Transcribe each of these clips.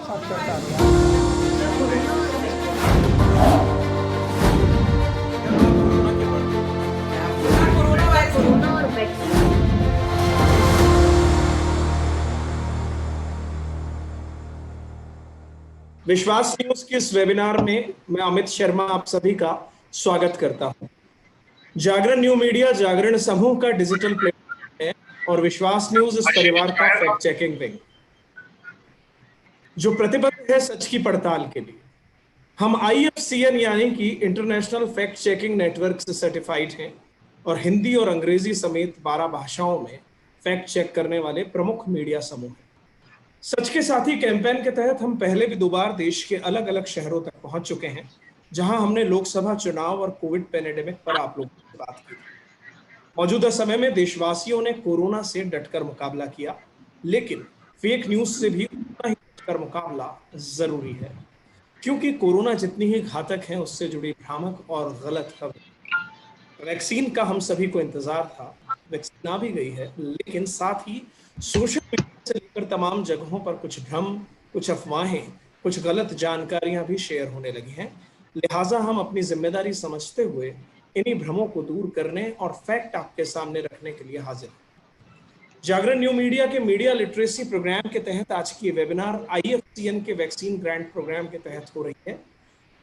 साक्षरता अभियान। कोरोना और वैक्सीन। विश्वास न्यूज के इस वेबिनार में मैं अमित शर्मा आप सभी का स्वागत करता हूं। जागरण न्यू मीडिया जागरण समूह का डिजिटल प्लेटफॉर्म है और विश्वास न्यूज इस परिवार का फैक्ट चेकिंग विंग, जो प्रतिबद्ध है सच की पड़ताल के लिए। हम IFCN यानी कि इंटरनेशनल फैक्ट चेकिंग नेटवर्क से सर्टिफाइड हैं और हिंदी और अंग्रेजी समेत 12 भाषाओं में फैक्ट चेक करने वाले प्रमुख मीडिया समूह हैं। सच के साथी कैंपेन के तहत हम पहले भी 2 बार देश के अलग अलग शहरों तक पहुंच चुके हैं, जहां हमने लोकसभा चुनाव और कोविड पैंडेमिक पर आप लोगों से बात की थी। मौजूदा समय में देशवासियों ने कोरोना से डटकर मुकाबला किया, लेकिन फेक न्यूज से भी उतना ही डटकर मुकाबला जरूरी है, क्योंकि कोरोना जितनी ही घातक है उससे जुड़ी भ्रामक और गलत खबर। वैक्सीन का हम सभी को इंतजार था, वैक्सीन आ भी गई है, लेकिन साथ ही सोशल मीडिया से लेकर तमाम जगहों पर कुछ भ्रम, कुछ अफवाहें, कुछ गलत जानकारियां भी शेयर होने लगी हैं। लिहाजा हम अपनी जिम्मेदारी समझते हुए इन्हीं भ्रमों को दूर करने और फैक्ट आपके सामने रखने के लिए हाजिर हैं। जागरण न्यू मीडिया के मीडिया लिटरेसी प्रोग्राम के तहत आज की वेबिनार IFCN के वैक्सीन ग्रांट प्रोग्राम के तहत हो रही है।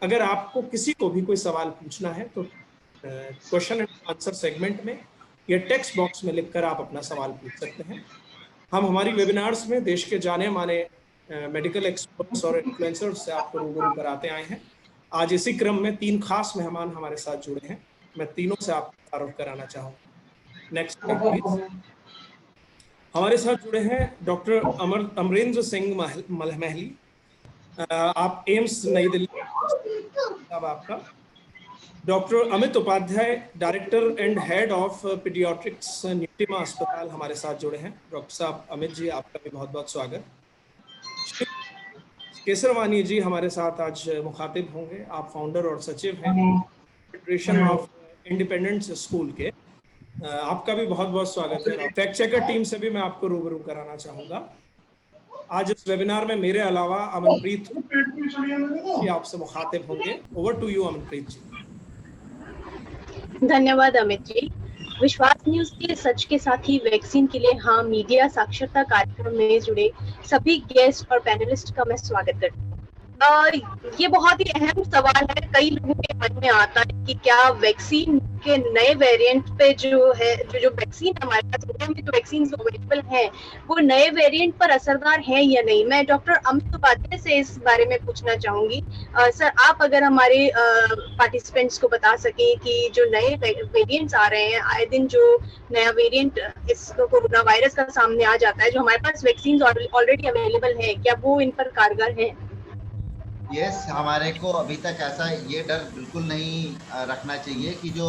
अगर आपको किसी को भी कोई सवाल पूछना है तो क्वेश्चन एंड आंसर सेगमेंट में या टेक्स्ट बॉक्स में लिखकर आप अपना सवाल पूछ सकते हैं। हम हमारी वेबिनार्स में देश के जाने माने मेडिकल एक्सपर्ट्स और इन्फ्लुएंसर्स से आपको रूबरू कराते आए हैं। आज इसी क्रम में 3 खास मेहमान हमारे साथ जुड़े हैं। मैं तीनों से आपको तारुफ कराना चाहूंगा। Next please. हमारे साथ जुड़े हैं डॉक्टर अमरेंद्र सिंह महली, आप एम्स नई दिल्ली आपका। Doctor Amit Upadhyay, director and head of paediatrics Nutema अस्पताल हमारे साथ जुड़े हैं। डॉक्टर साहब अमित जी, आपका भी बहुत बहुत स्वागत। केसरवानी जी हमारे साथ आज मुखातिब होंगे। आप फाउंडर और सचिव हैं फेडरेशन ऑफ इंडिपेंडेंट स्कूल के। आपका भी बहुत बहुत स्वागत है। फैक्ट चेकर टीम से भी मैं आपको रूबरू कराना चाहूंगा। आज इस वेबिनार में मेरे अलावा अमनप्रीत जी आपसे मुखातिब होंगे। ओवर टू यू अमनप्रीत जी। धन्यवाद अमित जी। विश्वास न्यूज के सच के साथी वैक्सीन के लिए हाँ मीडिया साक्षरता कार्यक्रम में जुड़े सभी गेस्ट और पैनलिस्ट का मैं स्वागत करती हूँ। ये बहुत ही अहम सवाल है, कई लोगों के मन में आता है कि क्या वैक्सीन के नए वेरिएंट पे जो है जो वैक्सीन हमारे पास इंडिया में जो वैक्सीन अवेलेबल है वो नए वेरिएंट पर असरदार है या नहीं। मैं डॉक्टर अमित उपाध्याय से इस बारे में पूछना चाहूंगी। सर, आप अगर हमारे पार्टिसिपेंट्स को बता सकें कि जो नए वेरिएंट्स आ रहे हैं, आए दिन जो नया वेरिएंट इस कोरोना वायरस का सामने आ जाता है, जो हमारे पास वैक्सीन ऑलरेडी अवेलेबल है, क्या वो इन पर कारगर है? यस, हमारे को अभी तक ऐसा ये डर बिल्कुल नहीं रखना चाहिए कि जो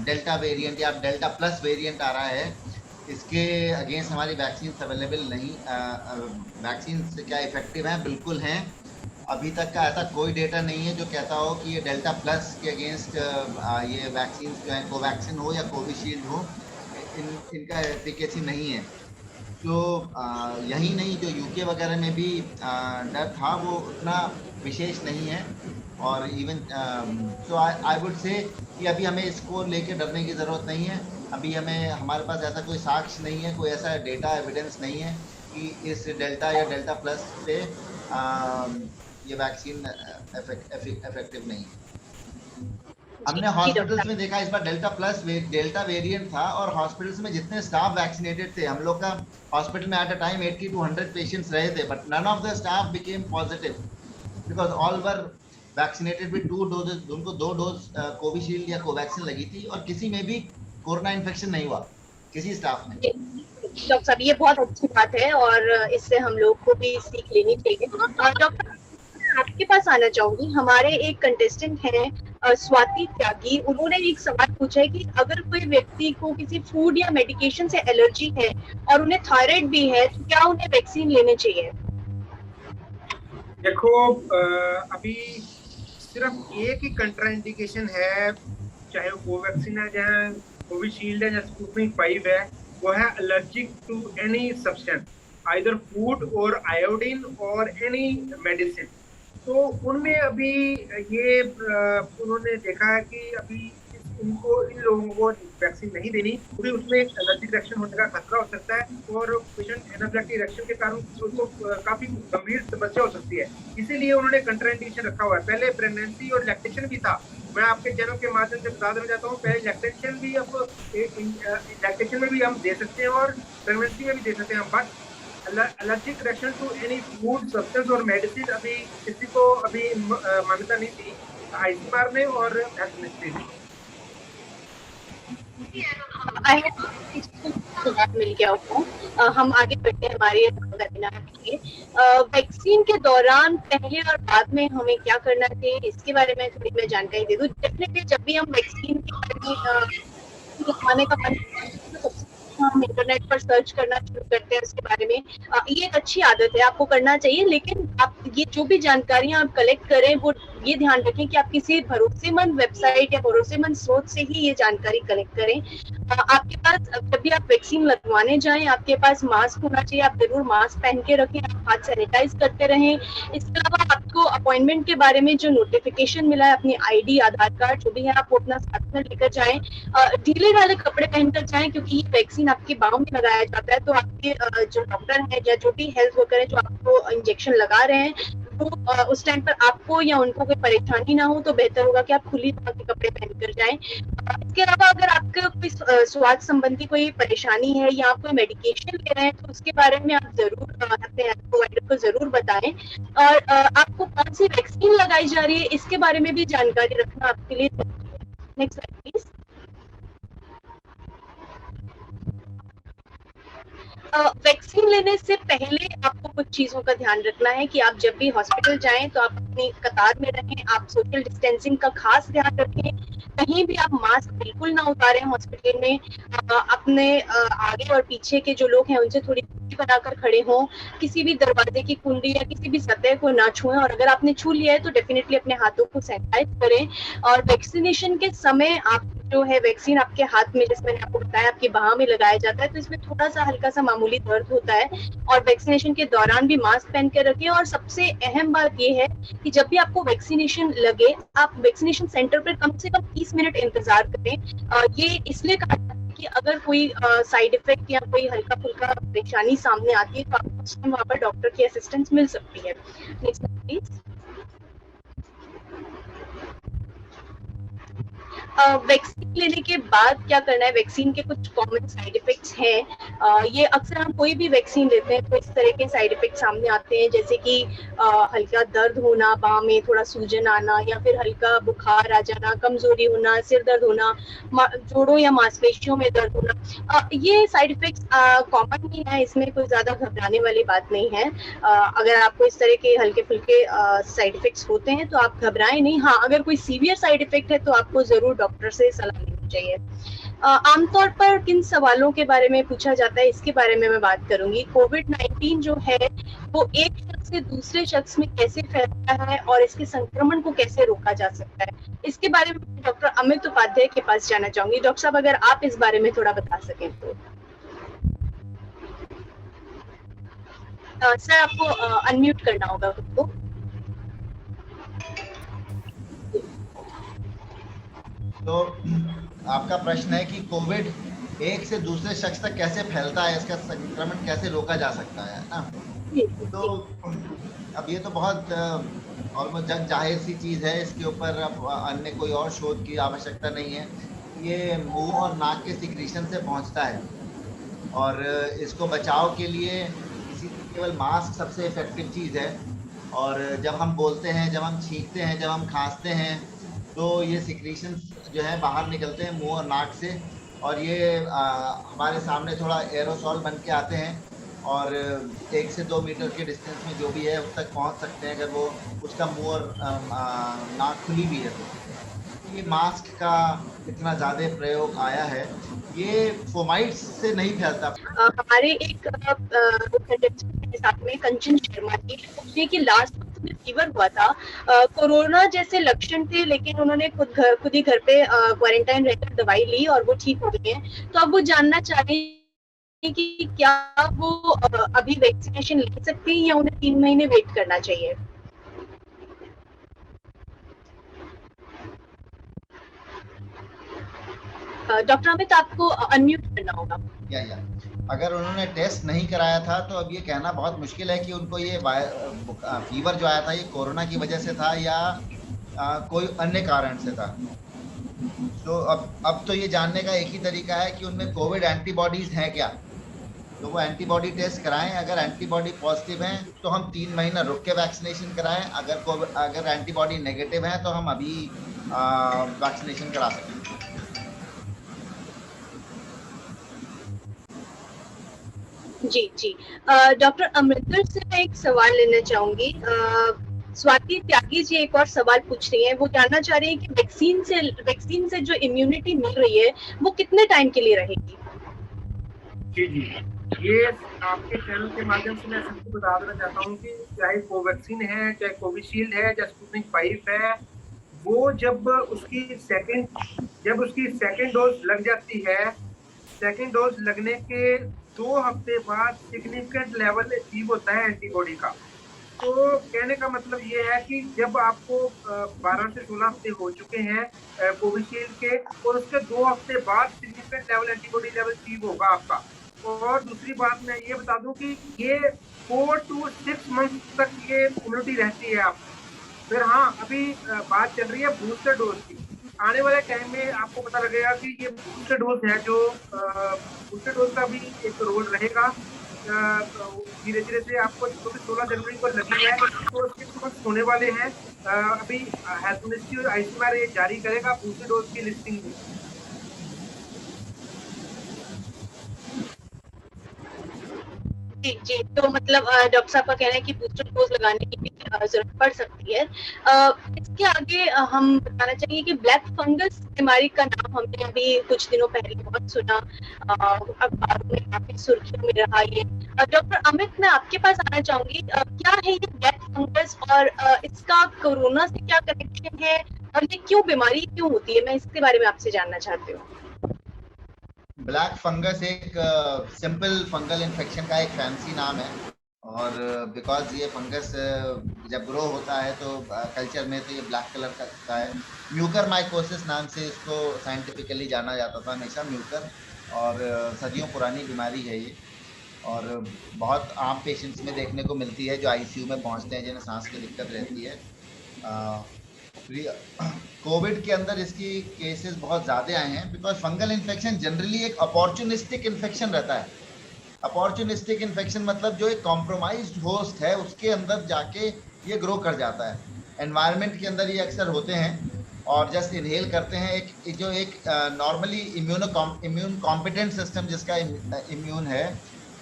डेल्टा वेरिएंट या डेल्टा प्लस वेरिएंट आ रहा है इसके अगेंस्ट हमारी वैक्सीन अवेलेबल नहीं। वैक्सीन क्या इफेक्टिव हैं? बिल्कुल हैं। अभी तक का ऐसा कोई डेटा नहीं है जो कहता हो कि ये डेल्टा प्लस के अगेंस्ट ये वैक्सीन जो है कोवैक्सीन हो या कोविशील्ड हो, इनका एफिकेसी नहीं है। तो यही नहीं, जो यूके वगैरह में भी डर था वो उतना विशेष नहीं है। और even so I would say कि अभी हमें इसको लेके डरने की ज़रूरत नहीं है। अभी हमारे पास ऐसा कोई साक्ष्य नहीं है, कोई ऐसा डेटा एविडेंस नहीं है कि इस डेल्टा या डेल्टा प्लस से ये वैक्सीन इफेक्टिव नहीं है। हमने हॉस्पिटल्स में देखा इस बार डेल्टा वेरिएंट था और हॉस्पिटल्स में जितने स्टाफ वैक्सीनेटेड थे, हम लोग का हॉस्पिटल में at a time 80 to 100 patients रहे थे, but none of the staff became positive because all were vaccinated with 2 doses. उनको 2 डोज कोविशील्ड या कोवैक्सीन लगी थी और किसी में भी कोरोना इन्फेक्शन नहीं हुआ, किसी स्टाफ में। डॉक्टर साहब, ये बहुत अच्छी बात है और इससे हम लोग को भी सीख लेनी चाहिए। डॉक्टर, आपके पास आना चाहूंगी। हमारे एक कंटेस्टेंट हैं स्वाति त्यागी, उन्होंने एक सवाल पूछा है कि अगर कोई व्यक्ति को किसी फूड या मेडिकेशन से एलर्जी है और उन्हें थायराइड भी है तो क्या उन्हें वैक्सीन लेने चाहिए? देखो, अभी सिर्फ एक ही कंट्राइंडिकेशन है, चाहे वो कोवैक्सीन है, चाहे कोविशील्ड है, या स्पुतनिक 5 है, वो है allergic to any substance. Either food और आयोडीन और एनी मेडिसिन। तो उनमें अभी ये उन्होंने देखा है कि अभी इनको इन लोगों को वैक्सीन नहीं देनी क्योंकि उसमें एक एलर्जिक रिएक्शन होने का खतरा हो सकता है और पेशेंट एनाफिलैक्टिक रिएक्शन के कारण उसको काफी गंभीर समस्या हो सकती है। इसीलिए उन्होंने कंट्राइंडिकेशन रखा हुआ है। पहले प्रेगनेंसी और लैक्टेशन भी था। मैं आपके चैनल के माध्यम से बता देना चाहता हूँ, पहले लैक्टेशन भी अब लैक्टेशन में भी हम दे सकते हैं और प्रेगनेंसी में भी दे सकते हैं, but allergic reaction to any food substance और मेडिसिन अभी किसी को अभी मान्यता नहीं थी आईसीएमआर में और हेल्थ मिनिस्ट्री में। मिल गया हो। हम आगे बढ़ते हैं हमारे वेबिनार के लिए। वैक्सीन के दौरान पहले और बाद में हमें क्या करना चाहिए इसके बारे में थोड़ी मैं जानकारी दे दूं। डेफिनेटली जब भी हम वैक्सीन के बारे में लगाने का मन हम इंटरनेट पर सर्च करना शुरू करते हैं उसके बारे में। ये एक अच्छी आदत है, आपको करना चाहिए, लेकिन आप ये जो भी जानकारियां आप कलेक्ट करें वो ये ध्यान रखें कि आप किसी भरोसेमंद वेबसाइट या भरोसेमंद स्रोत से ही ये जानकारी कलेक्ट करें। आपके पास जब भी आप वैक्सीन लगवाने जाएं आपके पास मास्क होना चाहिए, आप जरूर मास्क पहन के रखें, आप हाथ सैनिटाइज करते रहें। इसके अलावा आपको अपॉइंटमेंट के बारे में जो नोटिफिकेशन मिला है, अपनी आईडी, आधार कार्ड जो भी है, आप वो अपना साथ में लेकर जाएं। ढीले ढाले कपड़े पहनकर जाएं क्योंकि ये वैक्सीन आपके बाहों में लगाया जाता है, तो आपके जो डॉक्टर हैं या जो भी हेल्थ वर्कर है जो आपको इंजेक्शन लगा रहे हैं तो उस टाइम पर आपको या उनको कोई परेशानी ना हो तो बेहतर होगा कि आप खुली तरह के कपड़े पहनकर जाएं। इसके अलावा अगर आपका कोई स्वास्थ्य संबंधी कोई परेशानी है या आप कोई मेडिकेशन ले रहे हैं तो उसके बारे में आप जरूर अपने हेल्थ प्रोवाइडर को जरूर बताएं। और आपको कौन सी वैक्सीन लगाई जा रही है इसके बारे में भी जानकारी रखना आपके लिए जरूरी है। Next slide please. वैक्सीन लेने से पहले आपको कुछ चीजों का ध्यान रखना है कि आप जब भी हॉस्पिटल जाएं तो आप अपनी कतार में रहें, आप सोशल डिस्टेंसिंग का खास ध्यान रखें, कहीं भी आप मास्क बिल्कुल ना उतारें हॉस्पिटल में, अपने आगे और पीछे के जो लोग हैं उनसे थोड़ी दूरी बनाकर खड़े हों, किसी भी दरवाजे की कुंडी या किसी भी सतह को ना छुएं, और अगर आपने छू लिया है तो डेफिनेटली अपने हाथों को सैनिटाइज करें। और वैक्सीनेशन के समय आप जो है वैक्सीन आपके हाथ में, जैसे मैंने आपको बताया, आपके बाह में लगाया जाता है, तो इसमें थोड़ा सा हल्का सा मामूली दर्द होता है। और वैक्सीनेशन के दौरान भी मास्क पहन के रखें। और सबसे अहम बात ये है कि जब भी आपको वैक्सीनेशन लगे आप वैक्सीनेशन सेंटर पर कम से कम 30 मिनट इंतजार करें। ये इसलिए कहा कि अगर कोई साइड इफेक्ट या कोई हल्का फुल्का परेशानी सामने आती है तो आपको उस टाइम वहाँ पर डॉक्टर की असिस्टेंस मिल सकती है। Next please. वैक्सीन लेने के बाद क्या करना है, वैक्सीन के कुछ कॉमन साइड इफेक्ट्स हैं। ये अक्सर हम कोई भी वैक्सीन लेते हैं तो इस तरह के साइड इफेक्ट सामने आते हैं, जैसे कि हल्का दर्द होना, बाह में थोड़ा सूजन आना या फिर हल्का बुखार आ जाना, कमजोरी होना, सिर दर्द होना, जोड़ों या मांसपेशियों में दर्द होना। ये साइड इफेक्ट्स कॉमन ही है, इसमें कोई ज्यादा घबराने वाली बात नहीं है। अगर आपको इस तरह के हल्के फुल्के साइड इफेक्ट्स होते हैं तो आप घबराएं नहीं। हाँ, अगर कोई सीवियर साइड इफेक्ट है तो आपको जरूर डॉक्टर से सलाह लेनी चाहिए। आमतौर पर किन सवालों के बारे में पूछा जाता है इसके बारे में मैं बात करूंगी। कोविड-19 जो है वो एक शख्स से दूसरे शख्स में कैसे फैलता है और इसके संक्रमण को कैसे रोका जा सकता है, इसके बारे में डॉक्टर अमित उपाध्याय के पास जाना चाहूंगी। डॉक्टर साहब, अगर आप इस बारे में थोड़ा बता सकें तो। सर, आपको अनम्यूट करना होगा खुद को। तो आपका प्रश्न है कि कोविड एक से दूसरे शख्स तक कैसे फैलता है, इसका संक्रमण कैसे रोका जा सकता है ना। तो अब ये तो बहुत ऑलमोस्ट जग जाहिर सी चीज़ है, इसके ऊपर अब अन्य कोई और शोध की आवश्यकता नहीं है। ये मुंह और नाक के सिक्रीशन से पहुंचता है और इसको बचाव के लिए केवल मास्क सबसे इफेक्टिव चीज़ है। और जब हम बोलते हैं, जब हम छींकते हैं, जब हम खांसते हैं तो ये सिक्रीशन जो है बाहर निकलते हैं मुंह और नाक से, और ये हमारे सामने थोड़ा एरोसॉल बन के आते हैं और 1 से 2 मीटर के डिस्टेंस में जो भी है उस तक पहुंच सकते हैं अगर वो उसका मुंह और नाक खुली भी है तो। ये मास्क का इतना ज़्यादा प्रयोग आया है, ये फोमाइट्स से नहीं फैलता। हमारे एक साथ में कंचन शर्मा जी की लास्ट में फीवर हुआ था, कोरोना जैसे लक्षण थे, लेकिन उन्होंने खुद ही घर पे क्वारंटाइन रहकर दवाई ली और वो ठीक हो गई हैं। तो अब वो जानना चाह रही कि क्या वो अभी वैक्सीनेशन ले सकते हैं या उन्हें 3 महीने वेट करना चाहिए? डॉक्टर अमित, आपको अनम्यूट करना होगा। या अगर उन्होंने टेस्ट नहीं कराया था तो अब ये कहना बहुत मुश्किल है कि उनको ये फीवर जो आया था ये कोरोना की वजह से था या कोई अन्य कारण से था। तो अब तो ये जानने का एक ही तरीका है कि उनमें कोविड एंटीबॉडीज हैं क्या, तो वो एंटीबॉडी टेस्ट कराएं। अगर एंटीबॉडी पॉजिटिव हैं तो हम 3 महीना रुक के वैक्सीनेशन कराएं। अगर एंटीबॉडी नेगेटिव है तो हम अभी वैक्सीनेशन करा सकते हैं। जी जी, डॉक्टर अमृतर से मैं एक सवाल लेना चाहूंगी। स्वाति त्यागी जी एक और सवाल पूछ रही हैं। वो जानना चाह रही है कि वैक्सीन से जो इम्यूनिटी मिल रही है वो कितने टाइम के लिए रहेगी? जी जी, ये आपके चैनल के माध्यम से मैं सबको बता देना चाहता हूँ कि चाहे कोवैक्सीन है, चाहे कोविशील्ड है, चाहे स्पुतनिक 5 है, वो जब उसकी सेकेंड डोज लग जाती है, सेकेंड डोज लगने के 2 हफ्ते बाद सिग्निफिकेंट लेवल अचीव होता है एंटीबॉडी का। तो कहने का मतलब ये है कि जब आपको 12 से 16 हफ्ते हो चुके हैं कोविशील्ड के, और उसके 2 हफ्ते बाद significant level antibody level achieve होगा आपका। और दूसरी बात मैं ये बता दूं कि ये 4 to 6 मंथ तक ये इम्यूनिटी रहती है आप। फिर हाँ, अभी बात चल रही है बूस्टर डोज की। आने वाले टाइम में आपको पता लगेगा कि ये बूस्टर डोज है, जो बूस्टर डोज का भी एक रोल रहेगा। धीरे धीरे से आपको 16 जनवरी को लगी है तो उसके कुछ होने वाले हैं। अभी हेल्थ मिनिस्ट्री और आईसीएमआर ये जारी करेगा बूस्टर डोज की लिस्टिंग भी। जी जी, तो मतलब डॉक्टर साहब का कहना है कि बूस्टर डोज लगाने की भी जरूरत पड़ सकती है। इसके आगे हम बताना चाहिए कि ब्लैक फंगस बीमारी का नाम हमने अभी कुछ दिनों पहले बहुत सुना, अखबारों में काफी सुर्खियों में रहा ये। डॉक्टर अमित, मैं आपके पास आना चाहूंगी, क्या है ये ब्लैक फंगस और इसका कोरोना से क्या कनेक्शन है और ये बीमारी क्यों होती है? मैं इसके बारे में आपसे जानना चाहती हूँ। ब्लैक फंगस एक सिंपल फंगल इन्फेक्शन का एक फैंसी नाम है, और बिकॉज ये फंगस जब ग्रो होता है तो कल्चर में तो ये ब्लैक कलर का है। म्यूकर माइकोसिस नाम से इसको साइंटिफिकली जाना जाता था हमेशा, म्यूकर। और सदियों पुरानी बीमारी है ये, और बहुत आम पेशेंट्स में देखने को मिलती है जो आईसीयू में पहुंचते हैं, जिन्हें सांस की दिक्कत रहती है। कोविड के अंदर इसकी केसेस बहुत ज़्यादा आए हैं, बिकॉज फंगल इन्फेक्शन जनरली एक अपॉर्चुनिस्टिक इन्फेक्शन रहता है। अपॉर्चुनिस्टिक इन्फेक्शन मतलब जो एक कॉम्प्रोमाइज्ड होस्ट है उसके अंदर जाके ये ग्रो कर जाता है। एनवायरनमेंट के अंदर ये अक्सर होते हैं और जस्ट इनहेल करते हैं। एक नॉर्मली इम्यून कॉम्पिटेंट सिस्टम जिसका इम्यून है,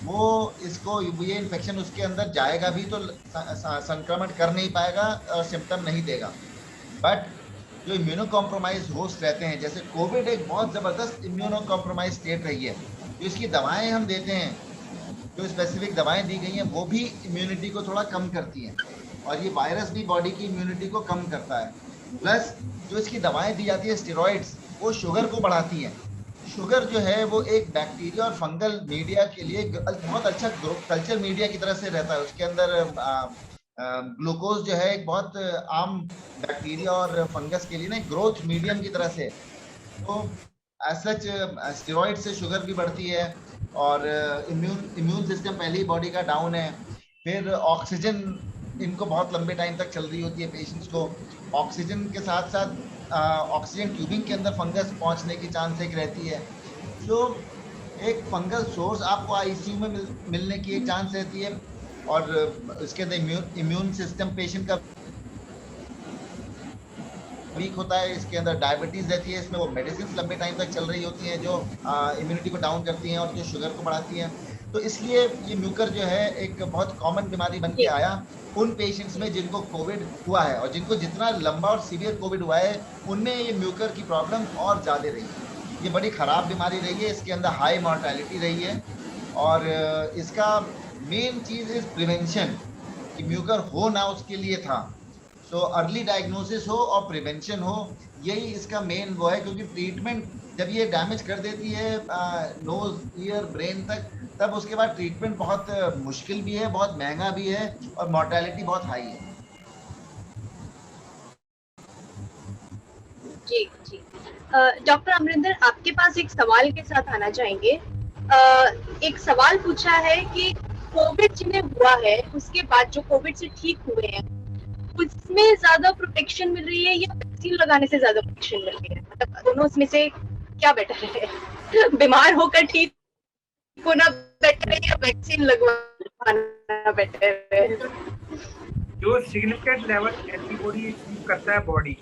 वो इसको ये इन्फेक्शन उसके अंदर जाएगा भी तो संक्रमण कर नहीं पाएगा और सिम्टम नहीं देगा। बट जो इम्यूनो कॉम्प्रोमाइज होस्ट रहते हैं, जैसे कोविड एक बहुत ज़बरदस्त इम्यूनो कॉम्प्रोमाइज स्टेट रही है, जो इसकी दवाएं हम देते हैं, जो स्पेसिफिक दवाएं दी गई हैं वो भी इम्यूनिटी को थोड़ा कम करती हैं, और ये वायरस भी बॉडी की इम्यूनिटी को कम करता है। प्लस जो इसकी दवाएं दी जाती है स्टेरॉइड्स, वो शुगर को बढ़ाती हैं। शुगर जो है वो एक बैक्टीरिया और फंगल मीडिया के लिए बहुत अच्छा कल्चर मीडिया की तरह से रहता है। उसके अंदर ग्लूकोज जो है एक बहुत आम बैक्टीरिया और फंगस के लिए ना ग्रोथ मीडियम की तरह से। तो एज सच स्टेरॉइड से शुगर भी बढ़ती है, और इम्यून सिस्टम पहले ही बॉडी का डाउन है। फिर ऑक्सीजन इनको बहुत लंबे टाइम तक चल रही होती है पेशेंट्स को। ऑक्सीजन के साथ साथ ऑक्सीजन ट्यूबिंग के अंदर फंगस पहुंचने की चांस एक रहती है। तो एक फंगल सोर्स आपको आईसीयू में मिलने की एक चांस रहती है, और इसके अंदर इम्यून सिस्टम पेशेंट का वीक होता है। इसके अंदर डायबिटीज रहती है, इसमें वो मेडिसिन लंबे टाइम तक चल रही होती हैं जो इम्यूनिटी को डाउन करती हैं और जो शुगर को बढ़ाती हैं। तो इसलिए ये म्यूकर जो है एक बहुत कॉमन बीमारी बन के आया उन पेशेंट्स में जिनको कोविड हुआ है, और जिनको जितना लंबा और सीवियर कोविड हुआ है उनमें ये म्यूकर की प्रॉब्लम और ज़्यादा रही है। ये बड़ी ख़राब बीमारी रही है, इसके अंदर हाई मॉर्टेलिटी रही है, और इसका मेन चीज़ इज प्रिवेंशन, कि म्यूकर हो ना उसके लिए था। तो अर्ली डायग्नोसिस हो और प्रिवेंशन हो, यही इसका मेन वो है। क्योंकि ट्रीटमेंट जब ये डैमेज कर देती है नोज ईयर ब्रेन तक, तब उसके बाद ट्रीटमेंट बहुत मुश्किल भी है, बहुत महंगा भी है और मोर्टेलिटी बहुत हाई है। जी जी। डॉक्टर अमरिंदर, आपके पास एक सवाल के साथ आना चाहेंगे। एक सवाल पूछा है कि कोविड जिन्हें हुआ है उसके बाद जो कोविड से ठीक हुए हैं उसमें ज्यादा प्रोटेक्शन मिल रही है या वैक्सीन लगाने से ज्यादा प्रोटेक्शन मिल रही है? मतलब दोनों में से क्या बेटर है? बीमार होकर ठीक होना बेटर है या वैक्सीन लगवाना बेटर है? जो सिग्निफिकेंट लेवल एंटीबॉडी अचीव करता है बॉडी,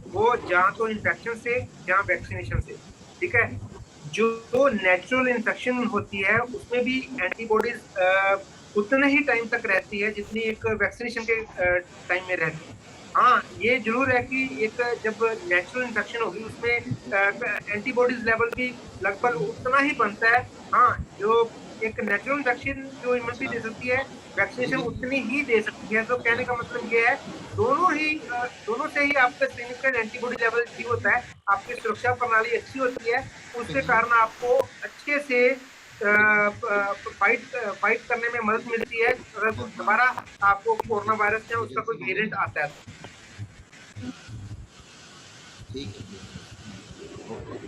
वो जहाँ तो इन्फेक्शन से जहाँ वैक्सीनेशन से, ठीक है। जो नेचुरल इन्फेक्शन होती है उसमें भी एंटीबॉडीज उतने ही टाइम तक रहती है जितनी एक वैक्सीनेशन के टाइम में रहती है। हाँ, ये जरूर है कि एक जब नेचुरल इन्फेक्शन होगी उसमें एंटीबॉडीज लेवल भी लगभग उतना ही बनता है। हाँ, जो एक नेचुरल वैक्सीन जो इम्यूनिटी दे सकती है, वैक्सीनेशन उतनी ही दे सकती है। तो कहने का मतलब ये है दोनों से ही आपका सिग्निफिकेंट एंटीबॉडी लेवल अचीव होता है, आपकी सुरक्षा प्रणाली अच्छी होती है, उसके कारण आपको अच्छे से फाइट करने में मदद मिलती है अगर दोबारा आपको कोरोना वायरस या उसका कोई वेरिएंट आता है।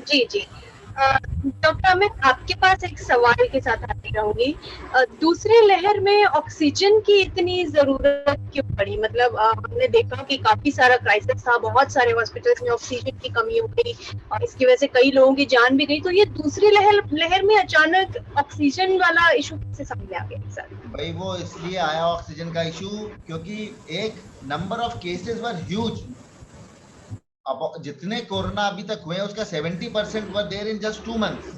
जी जी। डॉक्टर अमित, आपके पास एक सवाल के साथ आती रहूंगी। दूसरी लहर में ऑक्सीजन की इतनी जरूरत क्यों पड़ी? मतलब हमने देखा कि काफी सारा क्राइसिस था, बहुत सारे हॉस्पिटल्स में ऑक्सीजन की कमी हो गई और इसकी वजह से कई लोगों की जान भी गई। तो ये दूसरी लहर में अचानक ऑक्सीजन वाला इशू कैसे सामने आ गया सर? भाई वो इसलिए आया ऑक्सीजन का इशू क्योंकि एक number of cases were huge. अब जितने कोरोना अभी तक हुए हैं उसका 70% were there in just 2 months.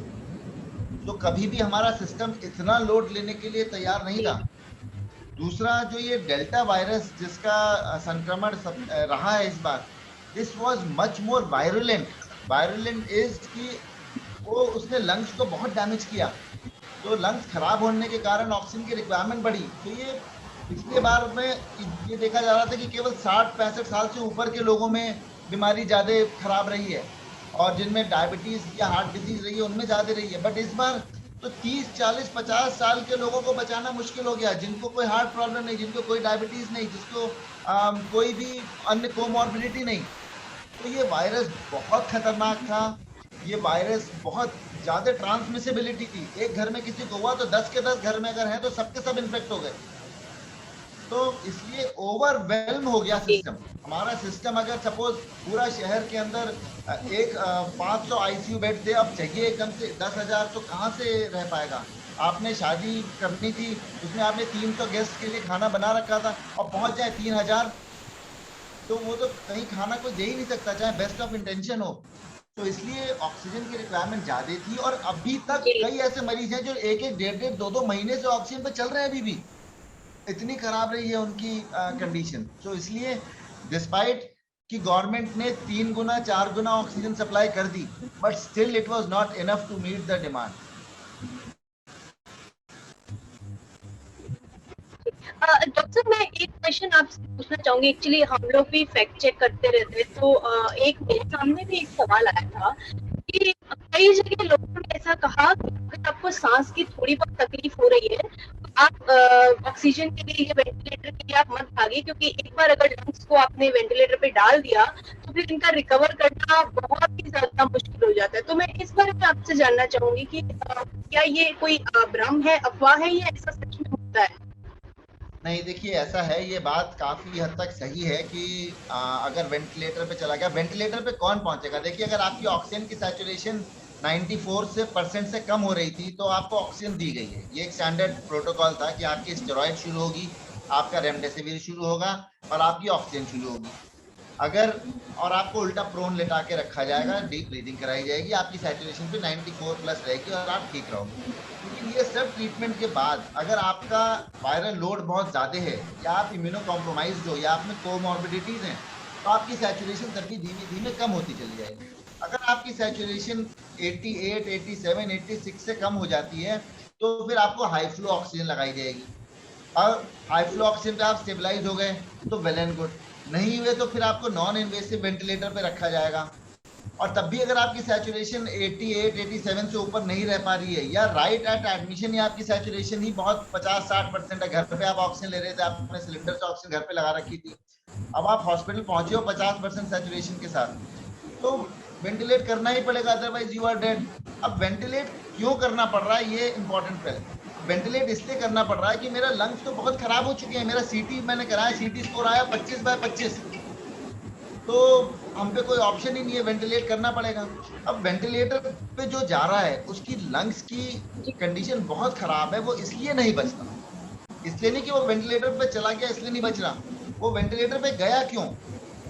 तो कभी भी हमारा सिस्टम इतना लोड लेने के लिए तैयार नहीं था। दूसरा, जो ये डेल्टा वायरस जिसका संक्रमण रहा है इस बार, this was much more virulent. Virulent is कि वो उसने लंग्स को बहुत डैमेज किया, तो लंग्स खराब होने के कारण ऑक्सीजन की रिक्वायरमेंट बढ़ी। तो ये पिछले बार में ये देखा जा रहा था कि केवल 60-65 साल से ऊपर के लोगों में बीमारी ज़्यादा खराब रही है और जिनमें डायबिटीज या हार्ट डिजीज रही है उनमें ज़्यादा रही है। बट इस बार तो 30, 40, 50 साल के लोगों को बचाना मुश्किल हो गया, जिनको कोई हार्ट प्रॉब्लम नहीं, जिनको कोई डायबिटीज नहीं, जिसको कोई भी अन्य कोमॉर्बिडिटी नहीं। तो ये वायरस बहुत खतरनाक था। ये वायरस बहुत ज़्यादा ट्रांसमिसिबिलिटी थी। एक घर में किसी को हुआ तो 10 के 10 घर में अगर हैं तो सबके सब इन्फेक्ट हो गए। तो इसलिए ओवरवेल्म हो गया सिस्टम। हमारा सिस्टम अगर सपोज पूरा शहर के अंदर एक 500 आईसीयू बेड थे, अब चाहिए एकदम से 10,000, तो कहाँ से रह पाएगा? आपने शादी करनी थी, उसमें आपने 300 गेस्ट के लिए खाना बना रखा था और पहुंच जाए 3,000, तो वो तो कहीं खाना कोई दे ही नहीं सकता, चाहे बेस्ट ऑफ इंटेंशन हो। तो इसलिए ऑक्सीजन की रिक्वायरमेंट ज्यादा थी और अभी तक कई ऐसे मरीज हैं जो 1-1, 1.5, 2-2 महीने से ऑक्सीजन पे चल रहे हैं अभी भी। इतनी खराब रही है उनकी कंडीशन। तो इसलिए डिस्पाइट कि गवर्नमेंट ने 3 गुना 4 गुना ऑक्सीजन सप्लाई कर दी, but still it was not enough to meet the demand. Doctor, मैं एक क्वेश्चन आपसे पूछना चाहूंगी। एक्चुअली हम लोग भी फैक्ट चेक करते रहते हैं, तो एक मेरे सामने भी एक सवाल आया था कि कई जगह लोगों ने ऐसा कहा कि अगर आपको सांस की थोड़ी बहुत तकलीफ हो रही है तो आप ऑक्सीजन के लिए या वेंटिलेटर के लिए आप मत भागिए, क्योंकि एक बार अगर लंग्स को आपने वेंटिलेटर पे डाल दिया तो फिर इनका रिकवर करना बहुत ही ज्यादा मुश्किल हो जाता है। तो मैं इस बारे में आपसे जानना चाहूंगी कि क्या ये कोई भ्रम है, अफवाह है, या ऐसा सच में होता है? नहीं, देखिए ऐसा है, ये बात काफी हद तक सही है कि अगर वेंटिलेटर पे चला गया, वेंटिलेटर पे कौन पहुंचेगा? देखिए अगर आपकी ऑक्सीजन की सैचुरेशन 94% से कम हो रही थी तो आपको ऑक्सीजन दी गई है। ये एक स्टैंडर्ड प्रोटोकॉल था कि आपकी स्टेरॉइड शुरू होगी, आपका रेमडेसिविर शुरू होगा और आपकी ऑक्सीजन शुरू होगी। अगर और आपको उल्टा प्रोन लेटा के रखा जाएगा, डीप ब्रीदिंग कराई जाएगी, आपकी सैचुरेशन पे 94+ रहेगी और आप ठीक रहोगे। लेकिन ये सब ट्रीटमेंट के बाद अगर आपका वायरल लोड बहुत ज़्यादा है या आप इम्यूनो कॉम्प्रोमाइज्ड हो या आप में कोमॉर्बिडिटीज़ हैं, तो आपकी सैचुरेशन तब भी धीमे धीमे कम होती चली जाएगी। अगर आपकी सैचुरेशन 88, 87, 86 से कम हो जाती है तो फिर आपको हाई फ्लो ऑक्सीजन लगाई जाएगी। और हाई फ्लो ऑक्सीजन पे आप स्टेबलाइज हो गए तो वेल एंड गुड, नहीं हुए तो फिर आपको नॉन इन्वेसिव वेंटिलेटर पे रखा जाएगा और तब भी अगर आपकी सैचुरेशन 88, 87 से ऊपर नहीं रह पा रही है, या राइट एट एडमिशन ही आपकी सैचुरेशन ही बहुत 50-60% है, घर पे आप ऑक्सीजन ले रहे थे, आपने सिलेंडर से ऑक्सीजन घर पे लगा रखी थी, अब आप हॉस्पिटल पहुंचे हो 50% सैचुरेशन के साथ, तो वेंटिलेट करना ही पड़ेगा, अदरवाइज यू आर डेड। अब वेंटिलेट क्यों करना पड़ रहा है, ये इंपॉर्टेंट पहले। वेंटिलेट इसलिए करना पड़ रहा है कि मेरा लंग्स तो बहुत खराब हो चुके हैं, मेरा सीटी मैंने कराया, सीटी स्कोर आया 25/25, तो हम पे कोई ऑप्शन ही नहीं है, वेंटिलेट करना पड़ेगा। अब वेंटिलेटर पे जो जा रहा है उसकी लंग्स की कंडीशन बहुत खराब है, वो इसलिए नहीं बचता, इसलिए नहीं कि वो वेंटिलेटर पे चला गया इसलिए नहीं बच रहा, वो वेंटिलेटर पे गया क्यों,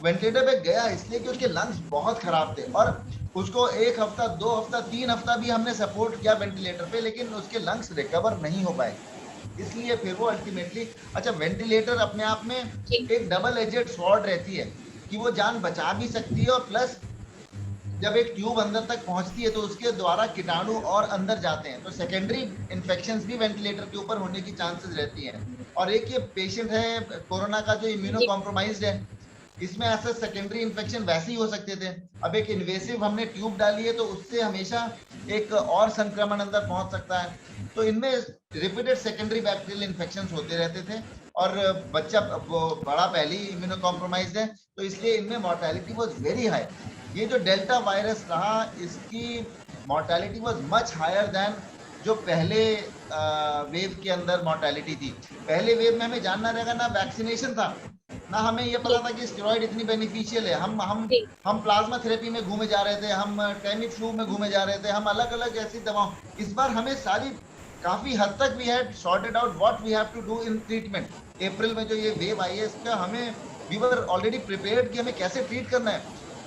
वेंटिलेटर पे गया इसलिए कि उसके लंग्स बहुत खराब थे, और उसको 1 हफ्ता 2 हफ्ता 3 हफ्ता भी हमने सपोर्ट किया वेंटिलेटर पे, लेकिन उसके लंग्स रिकवर नहीं हो पाए, इसलिए फिर वो अल्टीमेटली। अच्छा, वेंटिलेटर अपने आप में एक डबल एजेड स्वॉर्ड रहती है कि वो जान बचा भी सकती है, और प्लस जब एक ट्यूब अंदर तक पहुंचती है तो उसके द्वारा कीटाणु और अंदर जाते हैं, तो सेकेंडरी इन्फेक्शंस भी वेंटिलेटर के ऊपर होने की चांसेस रहती हैं। और एक ये पेशेंट है कोरोना का जो इम्यूनो कॉम्प्रोमाइज्ड है, इसमें ऐसा सेकेंडरी इन्फेक्शन वैसे ही हो सकते थे, अब एक इन्वेसिव हमने ट्यूब डाली है तो उससे हमेशा एक और संक्रमण अंदर पहुंच सकता है, तो इनमें रिपीटेड सेकेंडरी बैक्टीरियल इन्फेक्शंस होते रहते थे, और बच्चा बड़ा पहले ही इम्यूनो कॉम्प्रोमाइज्ड है, तो इसलिए इनमें मोर्टेलिटी वाज वेरी हाई। ये जो डेल्टा वायरस रहा, इसकी mortality was much higher than जो पहले वेव के अंदर मोर्टेलिटी थी। पहले वेव में हमें जानना रहेगा ना वैक्सीनेशन था, ना हमें ये पता था कि स्टेरॉइड इतनी बेनिफिशियल है, हम प्लाज्मा थेरेपी में घूमे जा रहे थे, हम टेमीफ्लू में घूमे जा रहे थे, हम अलग अलग ऐसी दवाओं, इस बार हमें सारी काफी हद तक we had sorted out what we have to do in treatment. अप्रैल में जो ये वेव आई है, इसका हमें वी वर ऑलरेडी प्रिपेयर्ड कि हमें कैसे ट्रीट करना है,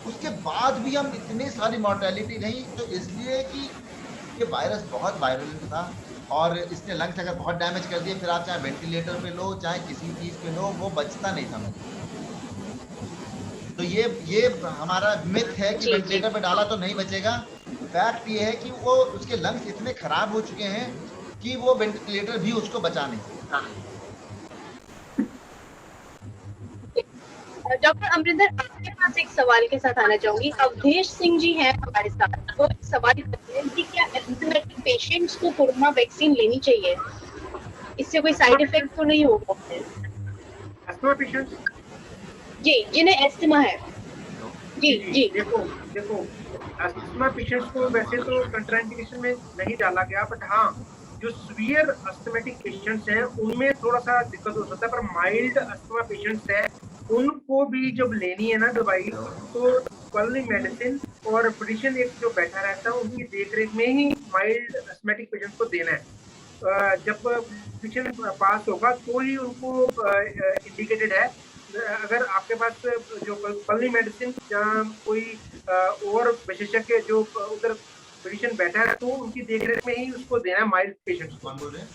उसके बाद भी हम इतनी सारी मॉर्टेलिटी नहीं, तो इसलिए कि ये वायरस बहुत वायरलेंट था, और इसने लंग्स अगर बहुत डैमेज कर दिए, फिर आप चाहे वेंटिलेटर पे लो चाहे किसी चीज पे लो, वो बचता नहीं था। तो ये हमारा मिथ है कि वेंटिलेटर पे डाला तो नहीं बचेगा। फैक्ट ये है कि वो उसके लंग्स इतने खराब हो चुके हैं कि वो वेंटिलेटर भी उसको बचा नहीं सकता। डॉक्टर अमरिंदर, आपके पास एक सवाल के साथ आना चाहूंगी। अवधेश सिंह जी हैं हमारे साथ, वो एक सवाल करते हैं कि क्या एसिम्प्टोमेटिक पेशेंट्स को कोरोना वैक्सीन लेनी चाहिए, इससे कोई साइड इफेक्ट तो नहीं होगा? अस्थमा पेशेंट्स जी, जिन्हें एस्थमा है। जी जी, देखो अस्थमा पेशेंट्स को वैसे तो कंट्राइंडिकेशन में नहीं डाला गया, बट हाँ जो सीवियर अस्थमेटिक पेशेंट्स हैं उनमें थोड़ा सा दिक्कत हो सकता है, पर माइल्ड अस्थमा पेशेंट्स हैं उनको भी जब लेनी है ना दवाई, तो पल्मोनरी मेडिसिन और फिजिशियन एक जो बैठा रहता है उनकी देखरेख में ही माइल्ड अस्थमेटिक पेशेंट्स को देना है। जब फिजिशियन पास होगा तो ही उनको इंडिकेटेड है। अगर आपके पास जो पल्मोनरी मेडिसिन या कोई और विशेषज्ञ जो उधर फिजिशियन बैठा है, तो उनकी देखरेख में ही उसको देना है माइल्ड पेशेंट्स को। कौन बोल रहे हैं?